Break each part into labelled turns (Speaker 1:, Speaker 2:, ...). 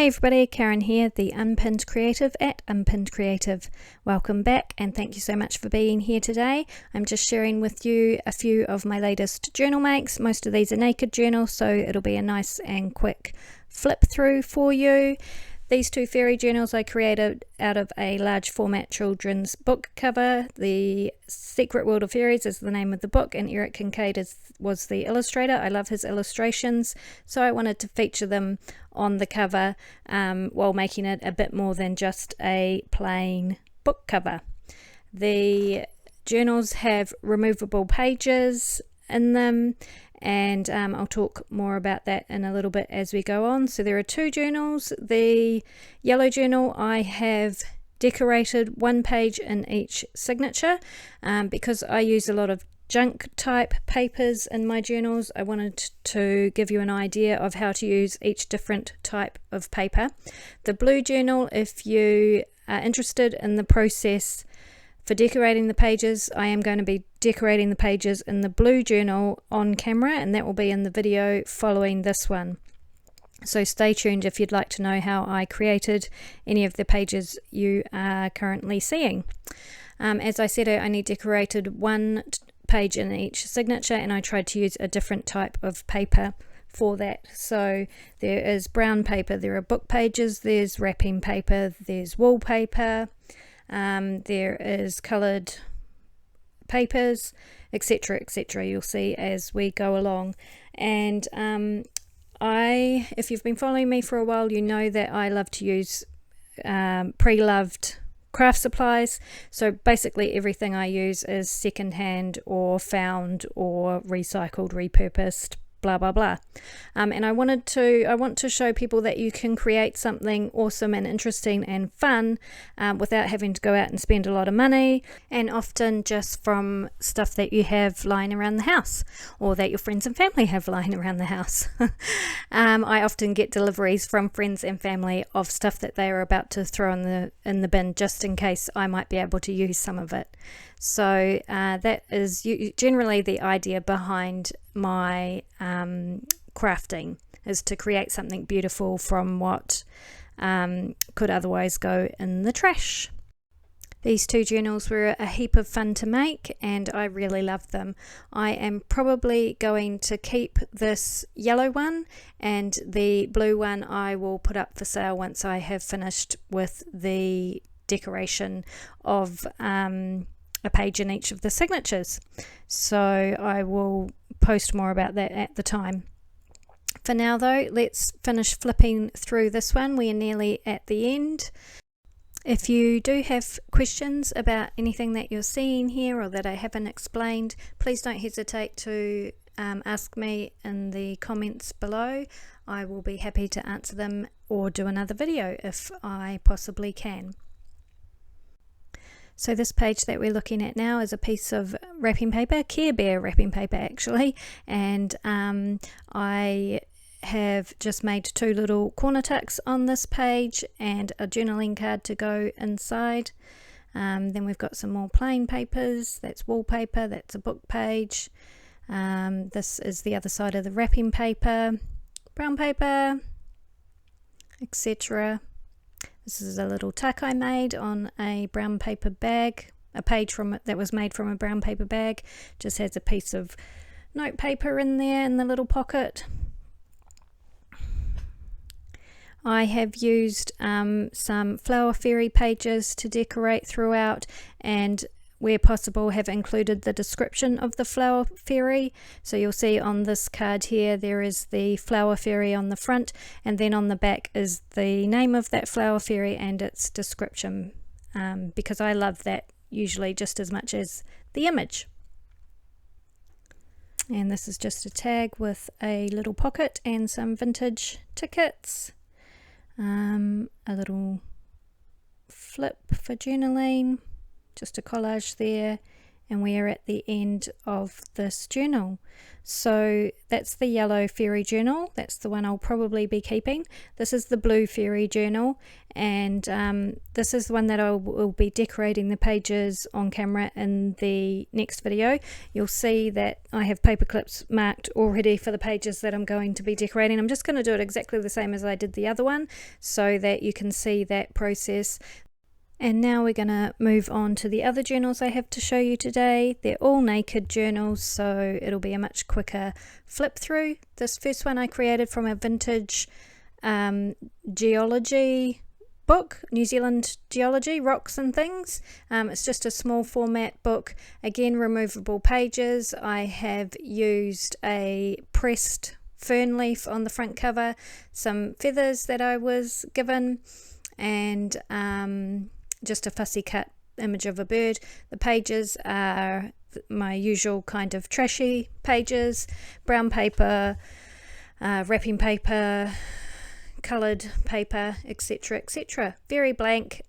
Speaker 1: Hey everybody, Karen here, the Unpinned Creative at Unpinned Creative. Welcome back and thank you so much for being here today. I'm just sharing with you a few of my latest journal makes. Most of these are naked journals, so it'll be a nice and quick flip through for you. These two fairy journals I created out of a large format children's book cover. The Secret World of Fairies is the name of the book, and Eric Kincaid was the illustrator. I love his illustrations, so I wanted to feature them on the cover while making it a bit more than just a plain book cover. The journals have removable pages in them, and I'll talk more about that in a little bit as we go on. So there are two journals. The yellow journal, I have decorated one page in each signature because I use a lot of junk type papers in my journals. I wanted to give you an idea of how to use each different type of paper. The blue journal, if you are interested in the process for decorating the pages, I am going to be decorating the pages in the blue journal on camera, and that will be in the video following this one. So stay tuned if you'd like to know how I created any of the pages you are currently seeing. As I said, I only decorated one page in each signature, and I tried to use a different type of paper for that. So there is brown paper, there are book pages, there's wrapping paper, there's wallpaper, there is coloured papers, etc, etc. You'll see as we go along. And if you've been following me for a while, you know that I love to use pre-loved craft supplies. So basically everything I use is secondhand or found or recycled, repurposed, blah blah blah. And I want to show people that you can create something awesome and interesting and fun without having to go out and spend a lot of money, and often just from stuff that you have lying around the house or that your friends and family have lying around the house. I often get deliveries from friends and family of stuff that they are about to throw in the bin, just in case I might be able to use some of it. So that is generally the idea behind my crafting, is to create something beautiful from what could otherwise go in the trash. These two journals were a heap of fun to make, and I really love them. I am probably going to keep this yellow one, and the blue one I will put up for sale once I have finished with the decoration of a page in each of the signatures. So I will post more about that at the time. For now though, let's finish flipping through this one. We are nearly at the end. If you do have questions about anything that you're seeing here or that I haven't explained, please don't hesitate to ask me in the comments below. I will be happy to answer them or do another video if I possibly can. So this page that we're looking at now is a piece of wrapping paper, Care Bear wrapping paper actually, and I have just made two little corner tucks on this page and a journaling card to go inside. Then we've got some more plain papers, that's wallpaper, that's a book page. This is the other side of the wrapping paper, brown paper, etc. This is a little tuck I made on a brown paper bag, a page from it that was made from a brown paper bag. Just has a piece of note paper in there in the little pocket. I have used some flower fairy pages to decorate throughout, and where possible have included the description of the flower fairy. So you'll see on this card here there is the flower fairy on the front, and then on the back is the name of that flower fairy and its description, because I love that usually just as much as the image. And this is just a tag with a little pocket and some vintage tickets, a little flip for journaling, just a collage there, and we are at the end of this journal. So that's the yellow fairy journal. That's the one I'll probably be keeping. This is the blue fairy journal, and this is the one that I will be decorating the pages on camera in the next video. You'll see that I have paper clips marked already for the pages that I'm going to be decorating. I'm just going to do it exactly the same as I did the other one so that you can see that process. And now we're going to move on to the other journals I have to show you today. They're all naked journals, so it'll be a much quicker flip through. This first one I created from a vintage geology book, New Zealand Geology, Rocks and Things. It's just a small format book. Again, removable pages. I have used a pressed fern leaf on the front cover, some feathers that I was given, and just a fussy cut image of a bird. The pages are my usual kind of trashy pages, brown paper, wrapping paper, coloured paper, etc, etc. Very blank,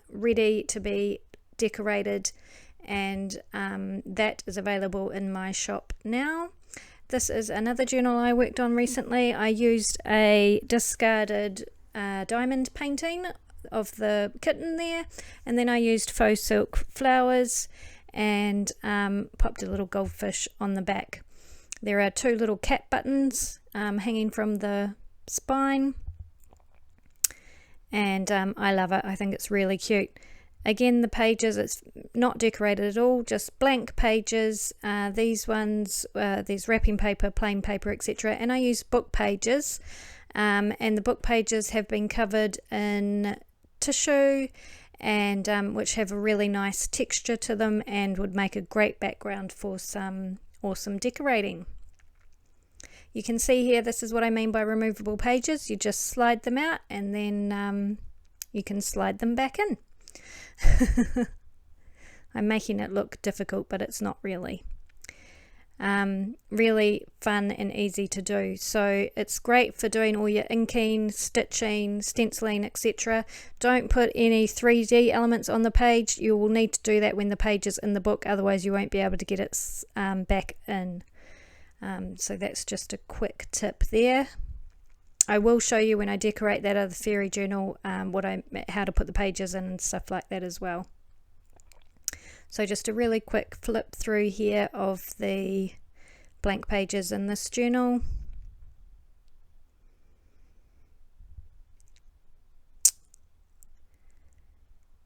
Speaker 1: ready to be decorated, and that is available in my shop now. This is another journal I worked on recently. I used a discarded diamond painting of the kitten there, and then I used faux silk flowers and popped a little goldfish on the back. There are two little cat buttons hanging from the spine, and I love it. I think it's really cute. Again, the pages, it's not decorated at all, just blank pages. These ones, there's wrapping paper, plain paper, etc. And I use book pages, and the book pages have been covered in tissue, and which have a really nice texture to them and would make a great background for some awesome decorating. You can see here, this is what I mean by removable pages. You just slide them out, and then you can slide them back in. I'm making it look difficult, but it's not really. Really fun and easy to do, so it's great for doing all your inking, stitching, stenciling, etc. Don't put any 3D elements on the page. You will need to do that when the page is in the book, otherwise you won't be able to get it back in. So that's just a quick tip there. I will show you when I decorate that other fairy journal how to put the pages in and stuff like that as well. So just a really quick flip through here of the blank pages in this journal.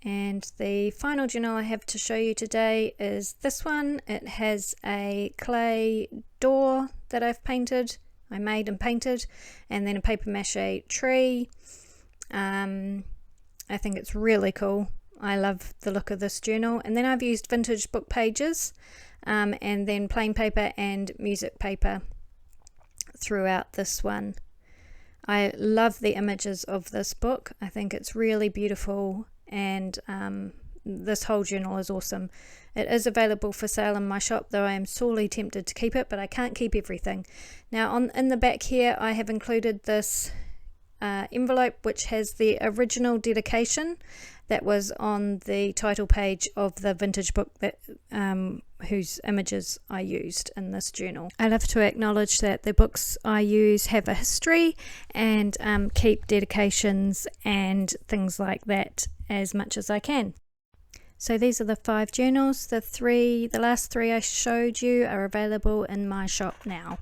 Speaker 1: And the final journal I have to show you today is this one. It has a clay door that I've painted. I made and painted, and then a paper mache tree. I think it's really cool. I love the look of this journal. And then I've used vintage book pages, and then plain paper and music paper throughout this one. I love the images of this book. I think it's really beautiful, and this whole journal is awesome. It is available for sale in my shop, though I am sorely tempted to keep it, but I can't keep everything. Now in the back here I have included this envelope which has the original dedication that was on the title page of the vintage book that whose images I used in this journal. I love to acknowledge that the books I use have a history, and keep dedications and things like that as much as I can. So these are the 5 journals. The last three I showed you are available in my shop now.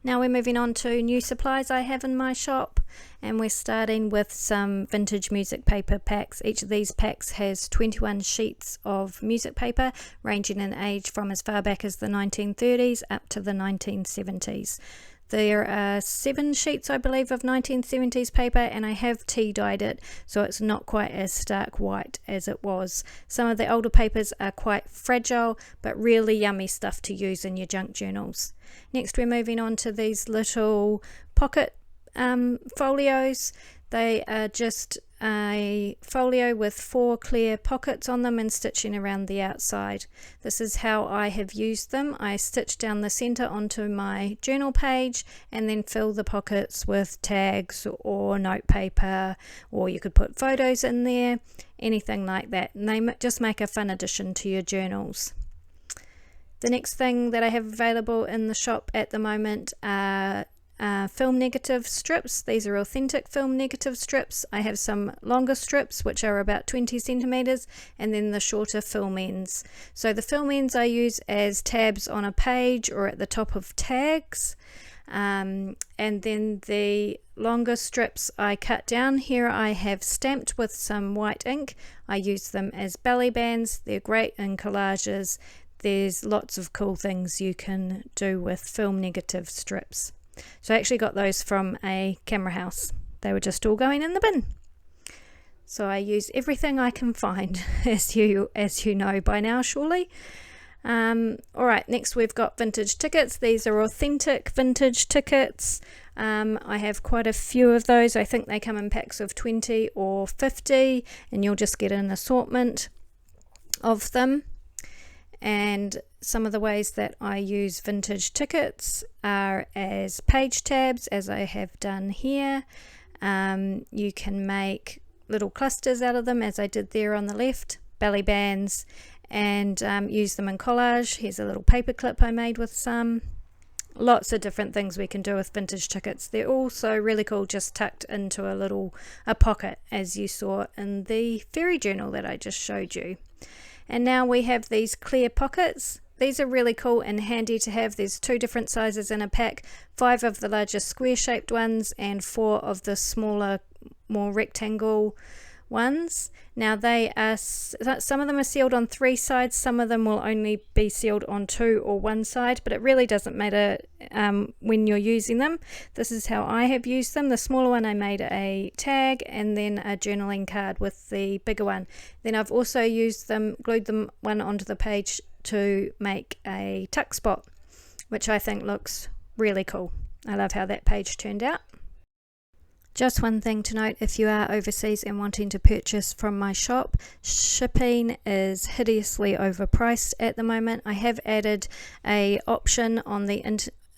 Speaker 1: Now we're moving on to new supplies I have in my shop, and we're starting with some vintage music paper packs. Each of these packs has 21 sheets of music paper, ranging in age from as far back as the 1930s up to the 1970s. There are 7 sheets, I believe, of 1970s paper, and I have tea dyed it, so it's not quite as stark white as it was. Some of the older papers are quite fragile, but really yummy stuff to use in your junk journals. Next, we're moving on to these little pocket folios. They are just a folio with 4 clear pockets on them and stitching around the outside. This is how I have used them. I stitch down the center onto my journal page and then fill the pockets with tags or note paper, or you could put photos in there, anything like that, and they just make a fun addition to your journals. The next thing that I have available in the shop at the moment are film negative strips. These are authentic film negative strips. I have some longer strips which are about 20 centimeters, and then the shorter film ends. So the film ends I use as tabs on a page or at the top of tags, and then the longer strips I cut down. Here I have stamped with some white ink. I use them as belly bands. They're great in collages. There's lots of cool things you can do with film negative strips. So I actually got those from a camera house. They were just all going in the bin. So I use everything I can find, as you know by now, surely. Alright, next we've got vintage tickets. These are authentic vintage tickets. I have quite a few of those. I think they come in packs of 20 or 50, and you'll just get an assortment of them. And some of the ways that I use vintage tickets are as page tabs, as I have done here. You can make little clusters out of them, as I did there on the left, belly bands, and use them in collage. Here's a little paper clip I made with some. Lots of different things we can do with vintage tickets. They're also really cool just tucked into a pocket, as you saw in the fairy journal that I just showed you. And now we have these clear pockets. These are really cool and handy to have. There's 2 different sizes in a pack, 5 of the larger square shaped ones and 4 of the smaller, more rectangle ones. Now they are, some of them are sealed on 3 sides, some of them will only be sealed on 2 or 1 side, but it really doesn't matter when you're using them. This is how I have used them. The smaller one I made a tag and then a journaling card with the bigger one. Then I've also used them, glued them one onto the page to make a tuck spot, which I think looks really cool. I love how that page turned out. Just one thing to note, if you are overseas and wanting to purchase from my shop, shipping is hideously overpriced at the moment. I have added a option on the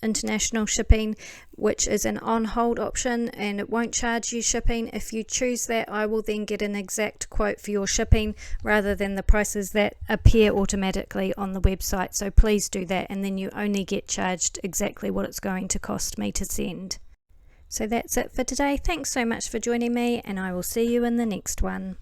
Speaker 1: international shipping, which is an on-hold option, and it won't charge you shipping. If you choose that, I will then get an exact quote for your shipping rather than the prices that appear automatically on the website. So please do that, and then you only get charged exactly what it's going to cost me to send. So that's it for today. Thanks so much for joining me, and I will see you in the next one.